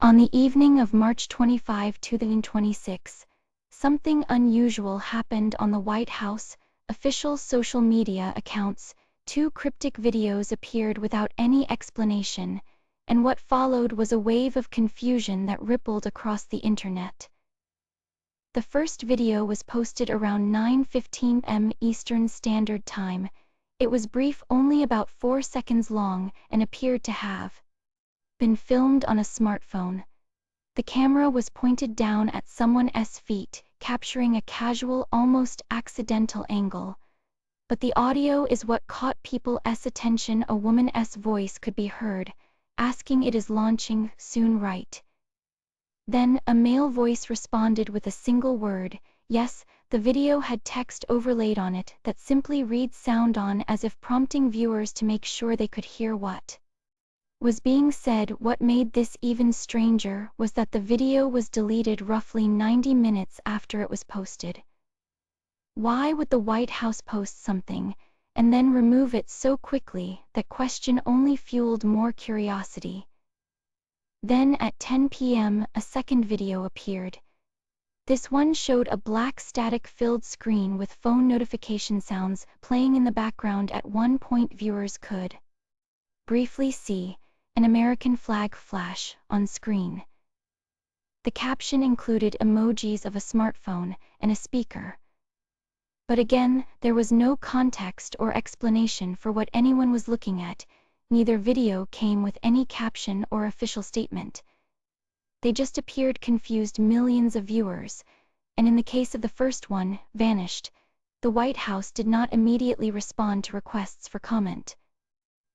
On the evening of March 25, 2026, something unusual happened on the White House official social media accounts. Two cryptic videos appeared without any explanation, and what followed was a wave of confusion that rippled across the internet. The first video was posted around 9:15 p.m. Eastern Standard Time. It was brief, only about 4 seconds long, and appeared to have been filmed on a smartphone. The camera was pointed down at someone's feet, capturing a casual, almost accidental angle. But the audio is what caught people's attention. A woman's voice could be heard, asking, "It is launching soon, right?" Then a male voice responded with a single word, "Yes." The video had text overlaid on it that simply reads "sound on," as if prompting viewers to make sure they could hear what was being said. What made this even stranger was that the video was deleted roughly 90 minutes after it was posted. Why would the White House post something and then remove it so quickly? That question only fueled more curiosity. Then at 10 p.m. a second video appeared. This one showed a black static-filled screen with phone notification sounds playing in the background. At one point viewers could briefly see an American flag flash on screen. The caption included emojis of a smartphone and a speaker. But again, there was no context or explanation for what anyone was looking at. Neither video came with any caption or official statement. They just appeared, confused millions of viewers, and in the case of the first one, vanished. The White House did not immediately respond to requests for comment,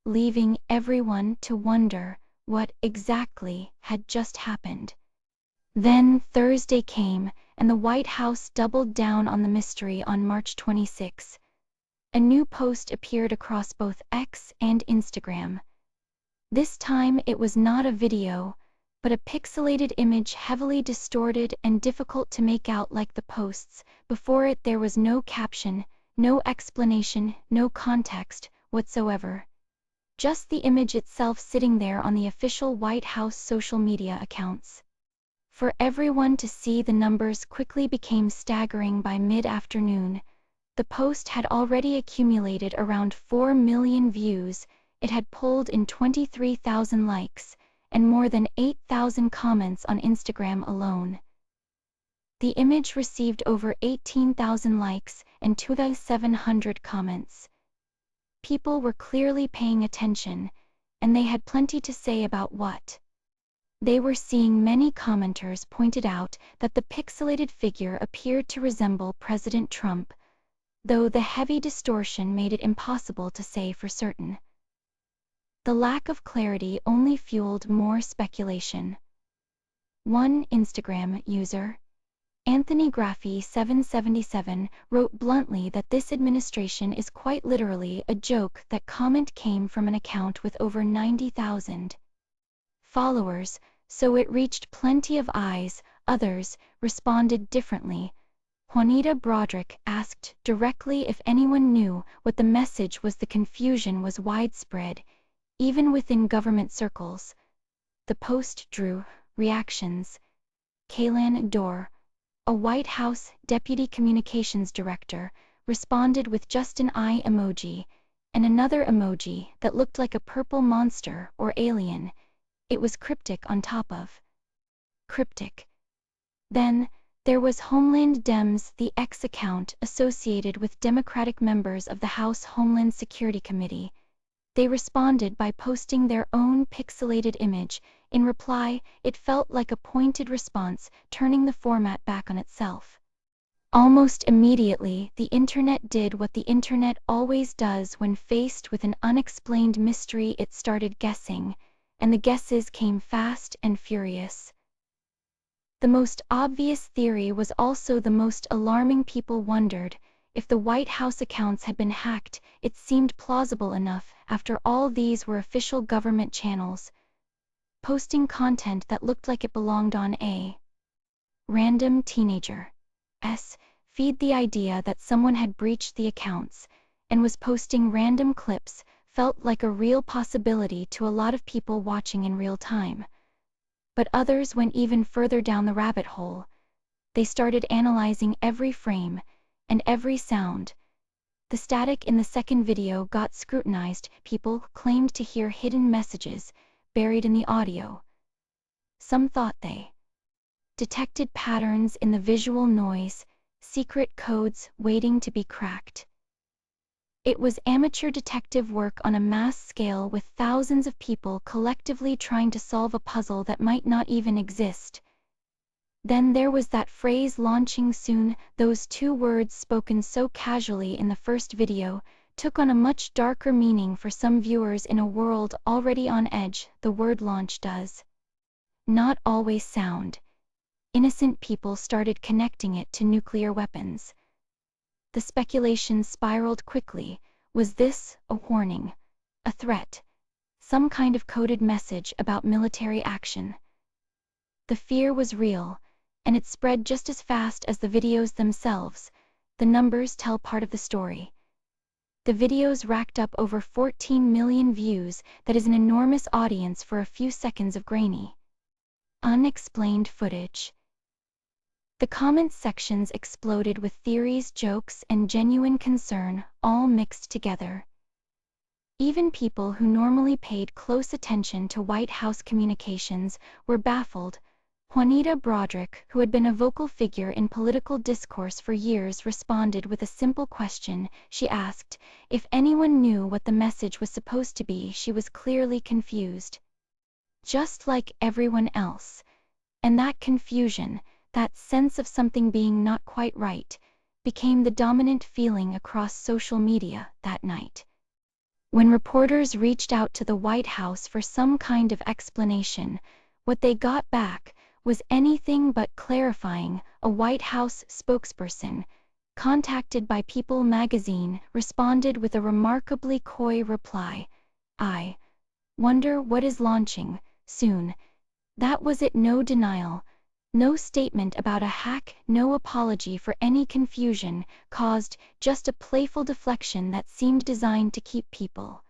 leaving everyone to wonder what exactly had just happened. Then Thursday came, and the White House doubled down on the mystery. On March 26, a new post appeared across both X and Instagram. This time it was not a video, but a pixelated image, heavily distorted and difficult to make out like the posts before it. There was no caption, no explanation, no context whatsoever. Just the image itself sitting there on the official White House social media accounts. For everyone to see, the numbers quickly became staggering. By mid-afternoon, the post had already accumulated around 4 million views. It had pulled in 23,000 likes and more than 8,000 comments on Instagram alone. The image received over 18,000 likes and 2,700 comments. People were clearly paying attention, and they had plenty to say about what they were seeing. Many commenters pointed out that the pixelated figure appeared to resemble President Trump, though the heavy distortion made it impossible to say for certain. The lack of clarity only fueled more speculation. One Instagram user, Anthony Graffi 777, wrote bluntly that this administration is quite literally a joke. That comment came from an account with over 90,000 followers, so it reached plenty of eyes. Others responded differently. Juanita Broderick asked directly if anyone knew what the message was. The confusion was widespread, even within government circles. The post drew reactions. Kaylan Dorr, a White House Deputy Communications Director, responded with just an eye emoji and another emoji that looked like a purple monster or alien. It was cryptic on top of cryptic. Then there was Homeland Dems, the X account associated with Democratic members of the House Homeland Security Committee. They responded by posting their own pixelated image. In reply, it felt like a pointed response, turning the format back on itself. Almost immediately, the internet did what the internet always does when faced with an unexplained mystery. It started guessing, and the guesses came fast and furious. The most obvious theory was also the most alarming. People wondered if the White House accounts had been hacked. It seemed plausible enough. After all, these were official government channels, posting content that looked like it belonged on a random teenager's feed. The idea that someone had breached the accounts and was posting random clips felt like a real possibility to a lot of people watching in real time. But others went even further down the rabbit hole. They started analyzing every frame and every sound. The static in the second video got scrutinized. People claimed to hear hidden messages buried in the audio. Some thought they detected patterns in the visual noise, secret codes waiting to be cracked. It was amateur detective work on a mass scale, with thousands of people collectively trying to solve a puzzle that might not even exist. Then there was that phrase, launching soon. Those two words, spoken so casually in the first video, took on a much darker meaning for some viewers. In a world already on edge, the word launch does not always sound. Innocent people started connecting it to nuclear weapons. The speculation spiraled quickly. Was this a warning? A threat? Some kind of coded message about military action? The fear was real, and it spread just as fast as the videos themselves. The numbers tell part of the story. The videos racked up over 14 million views. That is an enormous audience for a few seconds of grainy, unexplained footage. The comment sections exploded with theories, jokes, and genuine concern, all mixed together. Even people who normally paid close attention to White House communications were baffled. Juanita Broderick, who had been a vocal figure in political discourse for years, responded with a simple question. She asked if anyone knew what the message was supposed to be. She was clearly confused, just like everyone else. And that confusion, that sense of something being not quite right, became the dominant feeling across social media that night. When reporters reached out to the White House for some kind of explanation, what they got back was anything but clarifying. A White House spokesperson, contacted by People magazine, responded with a remarkably coy reply. "I wonder what is launching soon." That was it. No denial, no statement about a hack, no apology for any confusion caused, just a playful deflection that seemed designed to keep people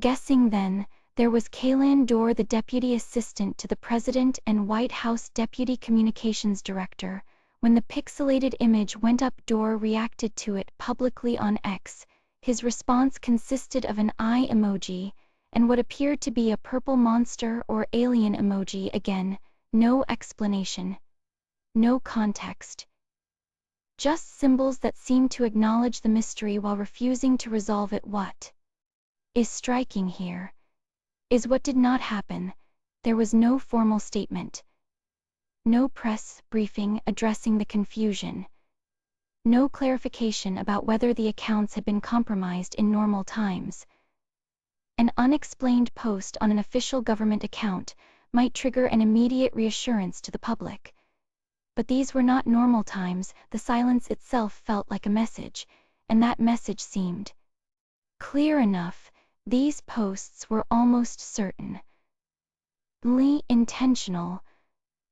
guessing. Then there was Kaylan Dorr, the deputy assistant to the president and White House deputy communications director. When the pixelated image went up, Dorr reacted to it publicly on X. His response consisted of an eye emoji and what appeared to be a purple monster or alien emoji. Again, no explanation, no context. Just symbols that seemed to acknowledge the mystery while refusing to resolve it. What is striking here is what did not happen. There was no formal statement, no press briefing addressing the confusion, no clarification about whether the accounts had been compromised in normal times. An unexplained post on an official government account might trigger an immediate reassurance to the public. But these were not normal times. The silence itself felt like a message, and that message seemed clear enough. These posts were almost certainly intentional.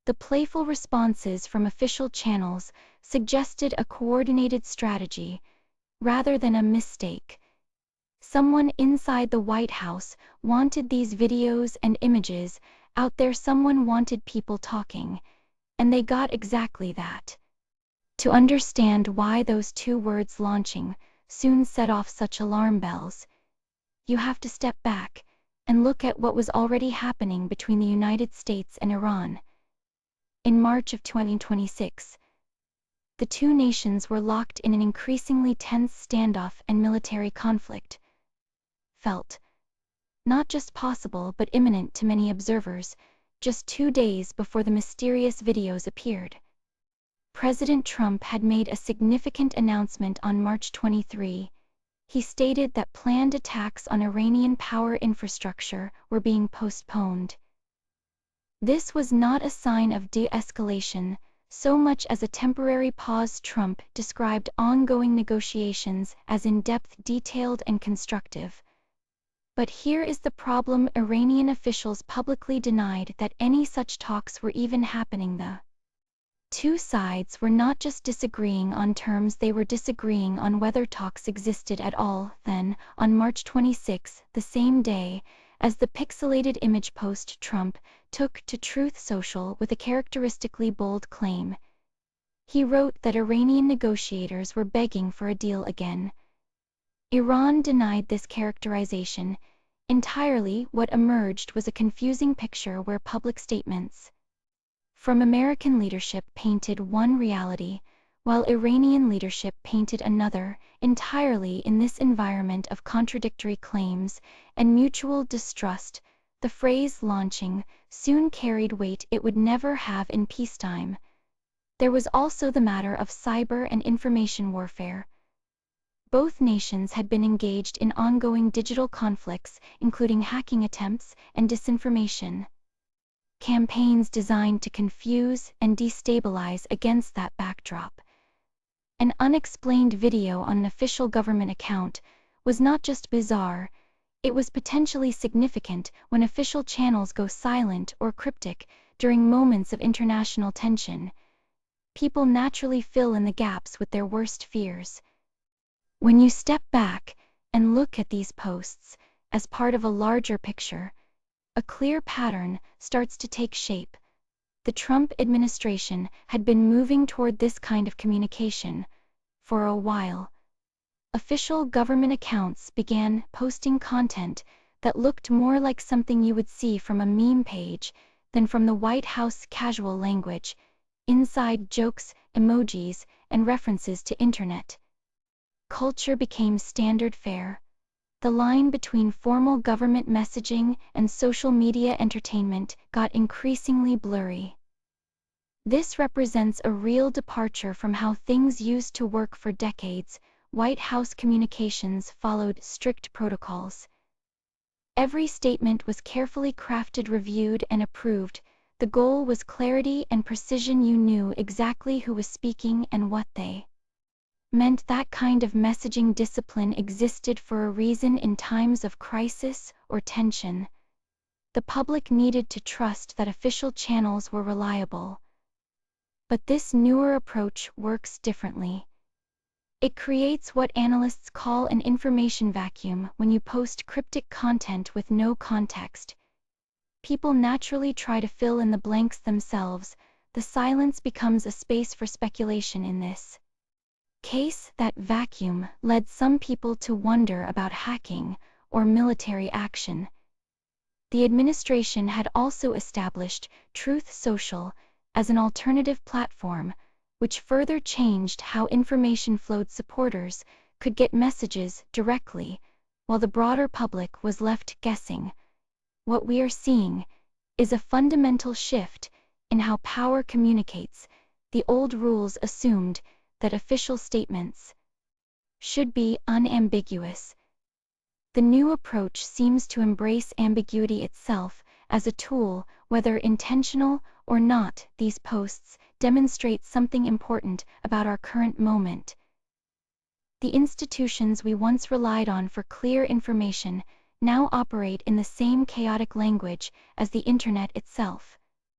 The playful responses from official channels suggested a coordinated strategy rather than a mistake. Someone inside the White House wanted these videos and images out there. Someone wanted people talking, and they got exactly that. To understand why those two words, launching soon, set off such alarm bells, you have to step back and look at what was already happening between the United States and Iran. In March of 2026, the two nations were locked in an increasingly tense standoff, and military conflict felt not just possible but imminent to many observers. Just 2 days before the mysterious videos appeared, President Trump had made a significant announcement. On March 23, he stated that planned attacks on Iranian power infrastructure were being postponed. This was not a sign of de-escalation so much as a temporary pause. Trump described ongoing negotiations as in-depth, detailed, and constructive. But here is the problem: Iranian officials publicly denied that any such talks were even happening. The two sides were not just disagreeing on terms, they were disagreeing on whether talks existed at all. Then, on March 26, the same day as the pixelated image post Trump took to Truth Social with a characteristically bold claim. He wrote that Iranian negotiators were begging for a deal again. Iran denied this characterization. Entirely, what emerged was a confusing picture where public statements from American leadership painted one reality, while Iranian leadership painted another. Entirely in this environment of contradictory claims and mutual distrust, the phrase launching soon carried weight it would never have in peacetime. There was also the matter of cyber and information warfare. Both nations had been engaged in ongoing digital conflicts, including hacking attempts and disinformation campaigns designed to confuse and destabilize. Against that backdrop, an unexplained video on an official government account was not just bizarre, it was potentially significant. When official channels go silent or cryptic during moments of international tension, people naturally fill in the gaps with their worst fears. When you step back and look at these posts as part of a larger picture, a clear pattern starts to take shape. The Trump administration had been moving toward this kind of communication for a while. Official government accounts began posting content that looked more like something you would see from a meme page than from the White House. Casual language, inside jokes, emojis, and references to internet culture became standard fare. The line between formal government messaging and social media entertainment got increasingly blurry. This represents a real departure from how things used to work for decades. White House communications followed strict protocols. Every statement was carefully crafted, reviewed, and approved. The goal was clarity and precision. You knew exactly who was speaking and what they meant. That kind of messaging discipline existed for a reason. In times of crisis or tension, the public needed to trust that official channels were reliable. But this newer approach works differently. It creates what analysts call an information vacuum. When you post cryptic content with no context, people naturally try to fill in the blanks themselves. The silence becomes a space for speculation. In this case, that vacuum led some people to wonder about hacking or military action. The administration had also established Truth Social as an alternative platform, which further changed how information flowed. Supporters could get messages directly, while the broader public was left guessing. What we are seeing is a fundamental shift in how power communicates. The old rules assumed that official statements should be unambiguous. The new approach seems to embrace ambiguity itself as a tool, whether intentional or not. These posts demonstrate something important about our current moment. The institutions we once relied on for clear information now operate in the same chaotic language as the internet itself.